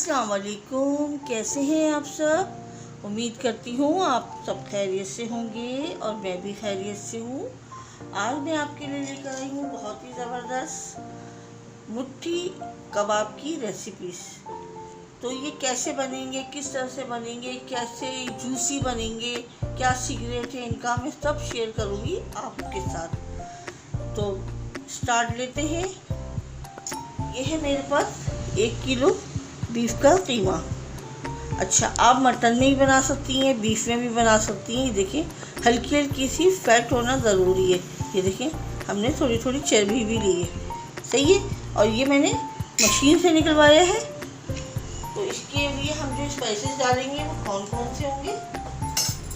अस्सलाम वालेकुम। कैसे हैं आप सब? उम्मीद करती हूँ आप सब खैरियत से होंगे और मैं भी खैरियत से हूँ। आज मैं आपके लिए लेकर आई हूँ बहुत ही ज़बरदस्त मुट्ठी कबाब की रेसिपीज़। तो ये कैसे बनेंगे, किस तरह से बनेंगे, कैसे जूसी बनेंगे, क्या सीक्रेट है इनका, मैं सब शेयर करूँगी आपके साथ। तो स्टार्ट लेते हैं। ये है मेरे पास 1 किलो बीफ का कीमा। अच्छा, आप मटन में भी बना सकती हैं, बीफ में भी बना सकती हैं। ये देखिए हल्की हल्की सी फैट होना ज़रूरी है। ये देखिए हमने थोड़ी थोड़ी चर्बी भी ली है, सही है। और ये मैंने मशीन से निकलवाया है। तो इसके लिए हम जो स्पाइसेस डालेंगे वो कौन कौन से होंगे?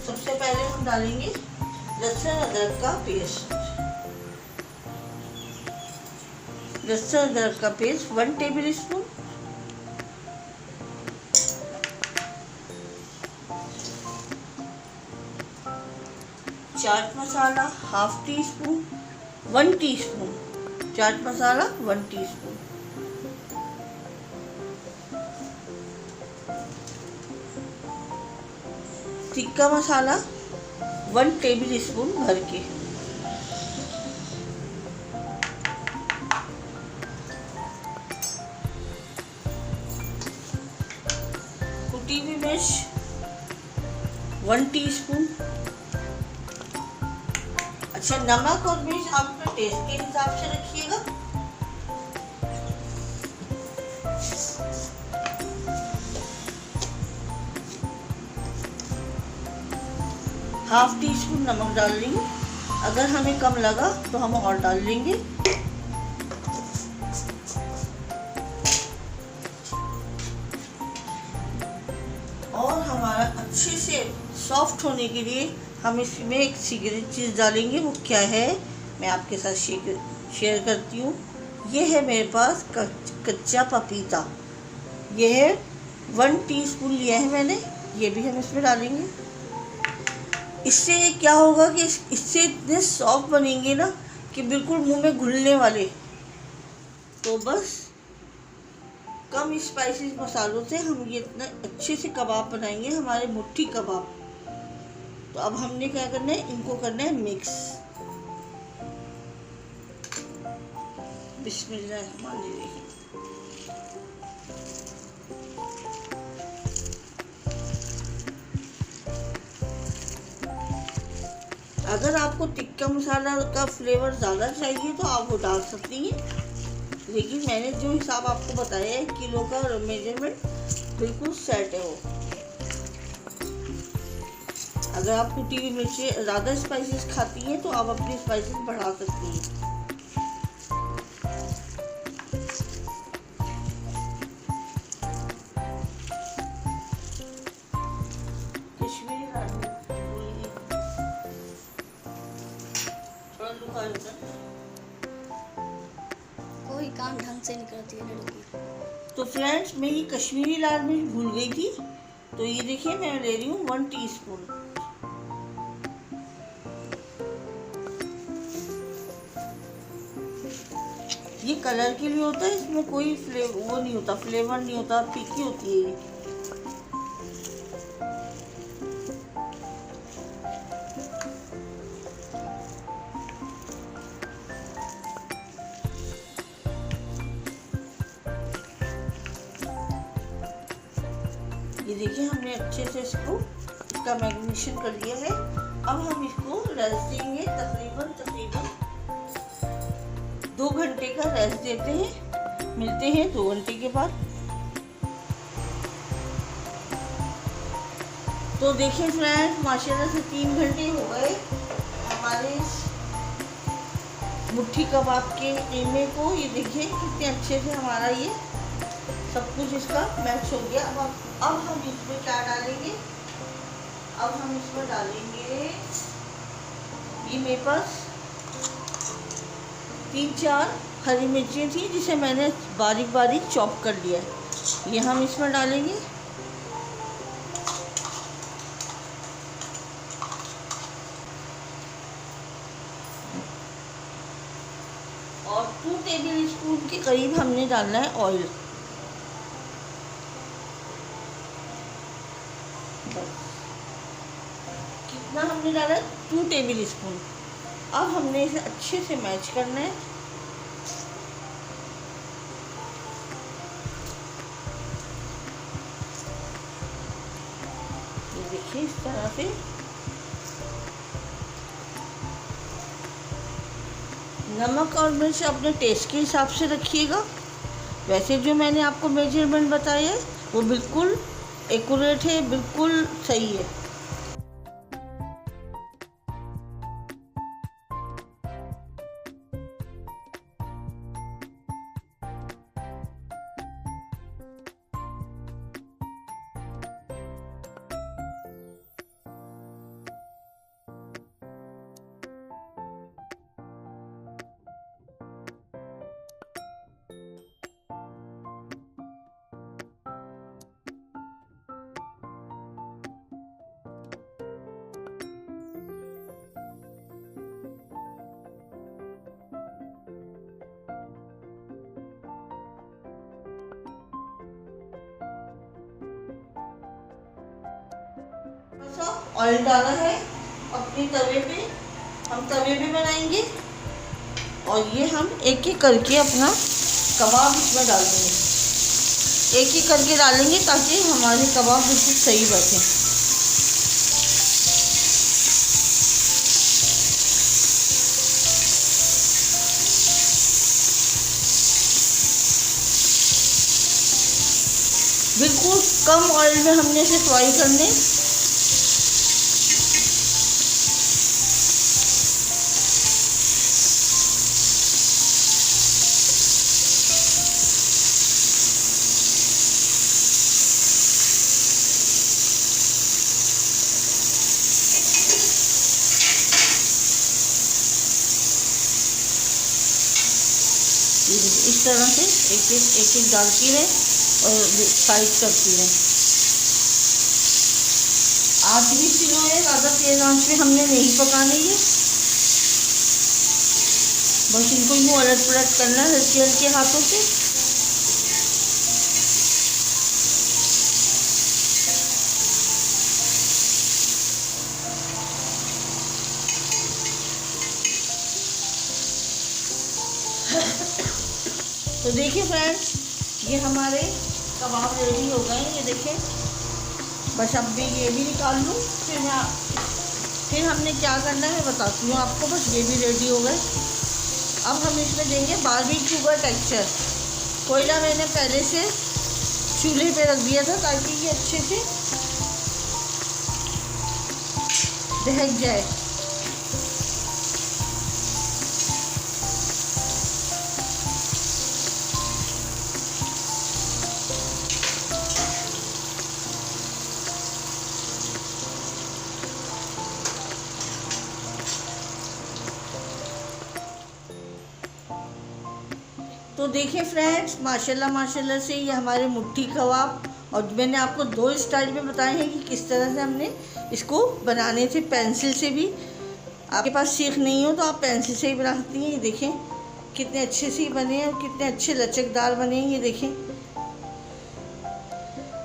सबसे पहले हम डालेंगे लहसुन अदरक का पेस्ट। लहसुन अदरक का paste 1 table spoon. Chaat masala 1/2 teaspoon. 1 teaspoon chaat masala 1 teaspoon. Tikka masala 1 table spoon भर के। कुटी हुई मिर्च 1 टीस्पून। अच्छा, नमक और मिर्च आप अपने टेस्ट के हिसाब से रखिएगा। ½ टीस्पून नमक डाल लेंगे। अगर हमें कम लगा तो हम और डाल लेंगे। और हमारा अच्छे से सॉफ्ट होने के लिए हम इसमें एक सीक्रेट चीज़ डालेंगे। वो क्या है मैं आपके साथ शेयर करती हूँ। ये है मेरे पास कच्चा पपीता। ये है 1 टीस्पून लिया है मैंने। ये भी हम इसमें डालेंगे। इससे क्या होगा कि इससे इतने सॉफ्ट बनेंगे ना कि बिल्कुल मुंह में घुलने वाले। तो बस कम स्पाइसी मसालों से हम ये इतना अच्छे से कबाब बनाएंगे, हमारे मुट्ठी कबाब। तो अब हमने क्या करना है, इनको करना है मिक्स। बिस्मिल्लाहिर्रहमानिर्रहीम। अगर आपको टिक्का मसाला का फ्लेवर ज़्यादा चाहिए तो आप वो डाल सकती हैं, लेकिन मैंने जो हिसाब आपको बताया है किलो का मेजरमेंट बिल्कुल सेट है वो। अगर आप कुटी हुई मिर्चें ज़्यादा स्पाइसेस खाती हैं तो आप अपनी स्पाइसेस बढ़ा सकती हैं। कश्मीरी लाल मिर्च थोड़ा दुखा होता है। कोई काम ढंग से नहीं करती है लड़की। तो फ्रेंड्स, मैं ये कश्मीरी लाल मिर्च भूल गई थी। तो ये देखिए मैं ले रही हूँ 1 टीस्पून। ये कलर के लिए होता है, इसमें कोई वो नहीं होता, फ्लेवर नहीं होता, फीकी होती है ये। ये देखिए हमने अच्छे से इसका मैरिनेशन कर लिया है। अब हम इसको रेस्ट देंगे तकरीबन 2 घंटे का रेस्ट देते हैं। मिलते हैं 2 घंटे के बाद। तो देखिए फ्रेंड्स, माशाल्लाह से 3 घंटे हो गए हमारे मुट्ठी कबाब के कीमे को। ये देखिए कितने अच्छे से हमारा ये सब कुछ इसका मैच हो गया। अब हम इसमें क्या डालेंगे? अब हम इसमें डालेंगे, ये मेरे पास 3-4 हरी मिर्चियाँ थी जिसे मैंने बारीक बारीक चॉप कर लिया है। ये हम इसमें डालेंगे। और 2 टेबल स्पून के करीब हमने डालना है ऑयल। बस कितना हमने डाला, 2 टेबल स्पून। अब हमने इसे अच्छे से मैच करना है। ये देखिए इस तरह से। नमक और मिर्च अपने टेस्ट के हिसाब से रखिएगा। वैसे जो मैंने आपको मेजरमेंट बताया है वो बिल्कुल एक्यूरेट है, बिल्कुल सही है। ऑयल डाला है अपने तवे पे, हम तवे पे बनाएंगे। और ये हम एक एक करके अपना कबाब इसमें डालेंगे, एक एक करके डालेंगे ताकि हमारे कबाब बिल्कुल सही बने। बिल्कुल कम ऑयल में हमने इसे फ्राई करने। इस तरह से एक एक डालती रहे और साइड करती रहे। आँच भी स्लो है, ज़्यादा तेज आँच पे हमने नहीं पकाने ये, बस इनको यूँ अलट पलट करना है हल्के हल्के हाथों से। तो देखिए फ्रेंड्स, ये हमारे कबाब रेडी हो गए। ये देखिए, बस अब भी ये भी निकाल लूँ, फिर हमने क्या करना है बताती हूँ आपको। बस ये भी रेडी हो गए। अब हम इसमें देंगे बारबेक्यू का टेक्सचर। कोयला मैंने पहले से चूल्हे पे रख दिया था ताकि ये अच्छे से दहक जाए। तो देखिए फ्रेंड्स, माशाल्लाह माशाल्लाह से ये हमारे मुट्ठी कबाब, और मैंने आपको 2 स्टाइल में बताए हैं कि किस तरह से हमने इसको बनाने थे। पेंसिल से भी, आपके पास सीख नहीं हो तो आप पेंसिल से ही बना सकती हैं। ये देखें कितने अच्छे से बने हैं और कितने अच्छे लचकदार बने हैं। ये देखें,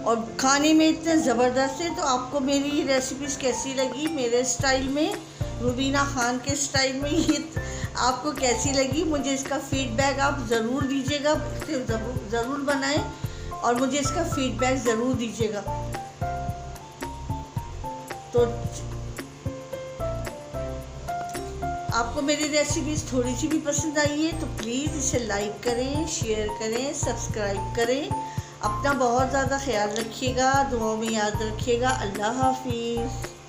और खाने में इतने ज़बरदस्त है। तो आपको मेरी रेसिपीज़ कैसी लगी, मेरे स्टाइल में, रुबीना खान के स्टाइल में, ये आपको कैसी लगी? मुझे इसका फीडबैक आप ज़रूर दीजिएगा। ज़रूर बनाएं और मुझे इसका फीडबैक ज़रूर दीजिएगा। तो आपको मेरी रेसिपीज़ थोड़ी सी भी पसंद आई है तो प्लीज़ इसे लाइक करें, शेयर करें, सब्सक्राइब करें। अपना बहुत ज़्यादा ख्याल रखिएगा, दुआओं में याद रखिएगा। अल्लाह हाफिज़।